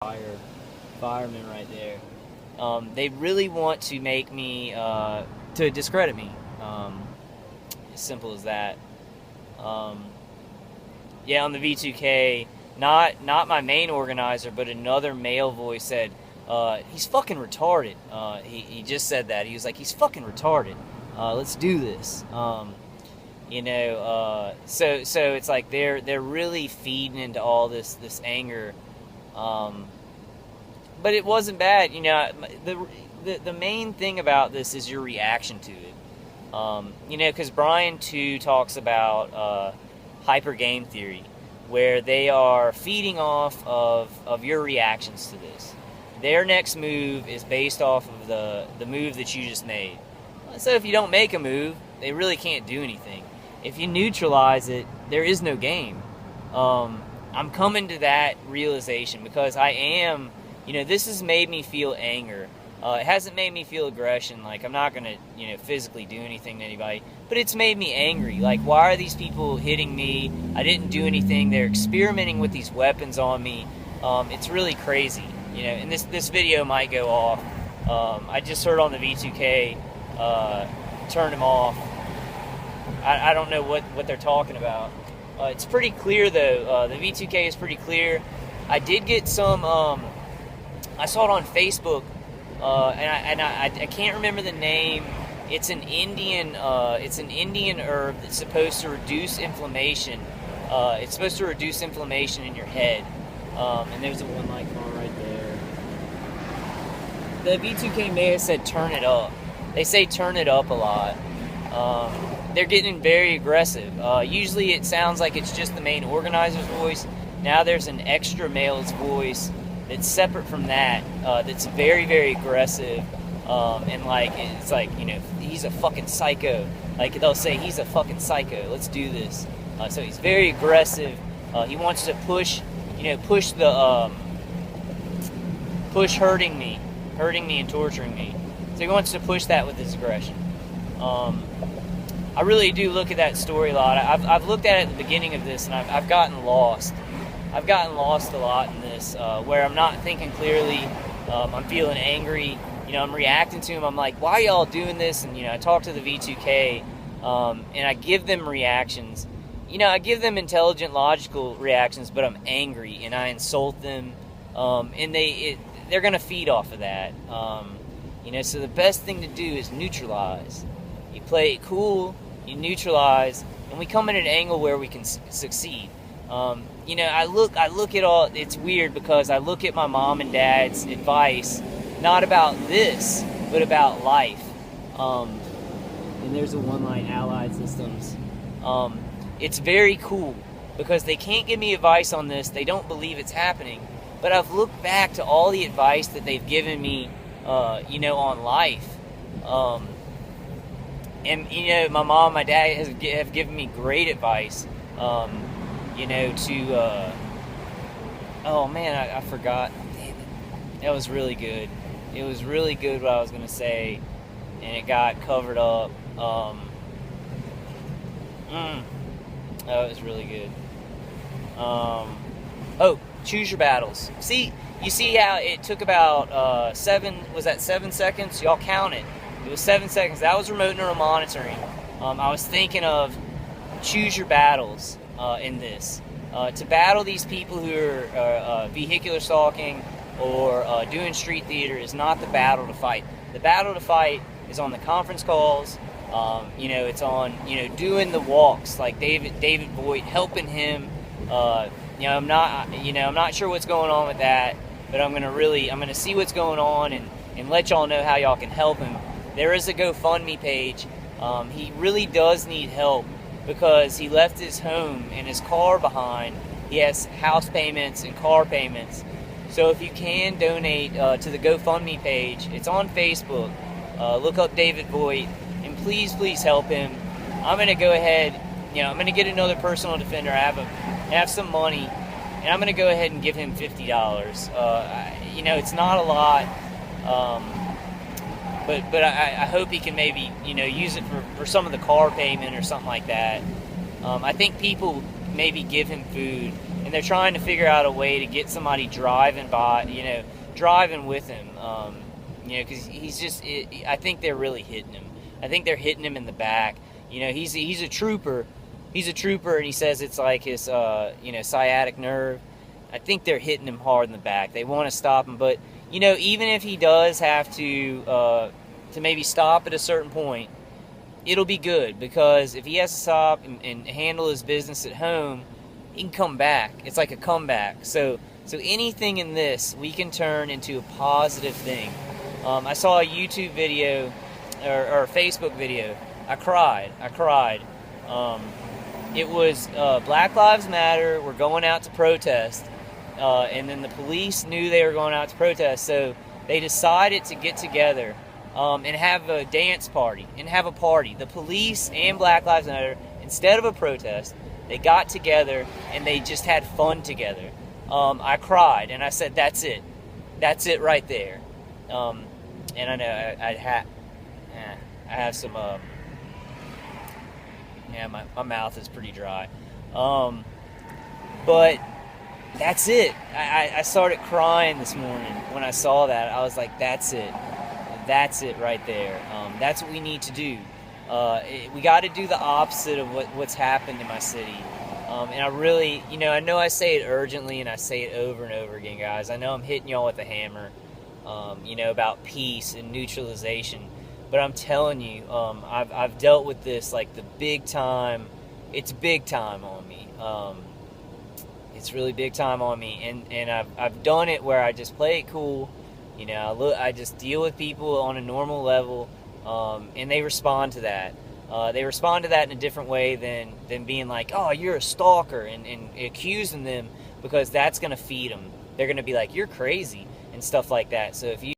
fireman right there. They really want to make me to discredit me. As simple as that. Um, yeah, on the V2K, not my main organizer, but another male voice said, "He's fucking retarded." He just said that. He was like, "He's fucking retarded. Let's do this." So it's like they're really feeding into all this anger. But it wasn't bad. The main thing about this is your reaction to it. Because Brian too talks about hyper game theory, where they are feeding off of your reactions to this. Their next move is based off of the move that you just made. So if you don't make a move, they really can't do anything. If you neutralize it, there is no game. I'm coming to that realization because I am, this has made me feel anger. It hasn't made me feel aggression. Like, I'm not going to, physically do anything to anybody. But it's made me angry. Like, why are these people hitting me? I didn't do anything. They're experimenting with these weapons on me. It's really crazy. And this video might go off. I just heard on the V2K, turn them off. I don't know what they're talking about. It's pretty clear, though. The V2K is pretty clear. I did get some... I saw it on Facebook. And I can't remember the name. It's an Indian herb that's supposed to reduce inflammation. It's supposed to reduce inflammation in your head. And there's a one light car right there. The V2K may have said turn it up. They say turn it up a lot. They're getting very aggressive. Usually it sounds like it's just the main organizer's voice. Now there's an extra male's voice that's separate from that, that's very, very aggressive, and it's like, he's a fucking psycho. Like, they'll say, he's a fucking psycho, let's do this. So he's very aggressive. He wants to push hurting me and torturing me. So he wants to push that with his aggression. I really do look at that story a lot. I've looked at it at the beginning of this, and I've gotten lost. I've gotten lost a lot in this, where I'm not thinking clearly. I'm feeling angry. I'm reacting to him. I'm like, why are y'all doing this? And, I talk to the V2K, and I give them reactions. I give them intelligent, logical reactions, but I'm angry, and I insult them, and they're going to feed off of that. So the best thing to do is neutralize. You play it cool, you neutralize, and we come at an angle where we can succeed. I look at all, it's weird because I look at my mom and dad's advice, not about this, but about life. And there's a one line Allied Systems. It's very cool because they can't give me advice on this. They don't believe it's happening. But I've looked back to all the advice that they've given me, on life. And, my mom and my dad have given me great advice. I forgot. Damn it. That was really good. It was really good what I was going to say, and it got covered up. It was really good. Choose your battles. You see how it took about 7 seconds? Y'all count it. It was 7 seconds. That was remote neural monitoring. I was thinking of choose your battles in this. To battle these people who are vehicular stalking or doing street theater is not the battle to fight. The battle to fight is on the conference calls. It's on doing the walks like David Voigt, helping him. I'm not sure what's going on with that, but I'm gonna see what's going on and let y'all know how y'all can help him. There is a GoFundMe page. He really does need help because he left his home and his car behind. He has house payments and car payments. So if you can donate to the GoFundMe page, it's on Facebook. Look up David Voigt, and please help him. I'm going to go ahead, I'm going to get another personal defender. I have some money, and I'm going to go ahead and give him $50. It's not a lot, but I hope he can maybe, use it for some of the car payment or something like that. I think people maybe give him food and they're trying to figure out a way to get somebody driving by, driving with him, because he's just. I think they're really hitting him. I think they're hitting him in the back. He's a trooper. He's a trooper, and he says it's like his, sciatic nerve. I think they're hitting him hard in the back. They want to stop him, but even if he does have to maybe stop at a certain point, it'll be good, because if he has to stop and handle his business at home, he can come back. It's like a comeback. So anything in this we can turn into a positive thing. I saw a YouTube video or a Facebook video. I cried. It was Black Lives Matter. We're going out to protest, and then the police knew they were going out to protest, so they decided to get together and have a dance party and have a party. The police and Black Lives Matter, instead of a protest, they got together and they just had fun together. I cried and I said, "That's it right there." And I know I have some. My mouth is pretty dry. But that's it. I started crying this morning when I saw that. I was like, "That's it. That's it right there." That's what we need to do. We got to do the opposite of what's happened in my city. And I really, I know I say it urgently and I say it over and over again, guys. I know I'm hitting y'all with a hammer, about peace and neutralization. But I'm telling you, I've dealt with this like the big time. It's big time on me. It's really big time on me, and I've done it where I just play it cool. I just deal with people on a normal level, and they respond to that. They respond to that in a different way than being like, "Oh, you're a stalker," and accusing them, because that's going to feed them. They're going to be like, "You're crazy," and stuff like that. So if you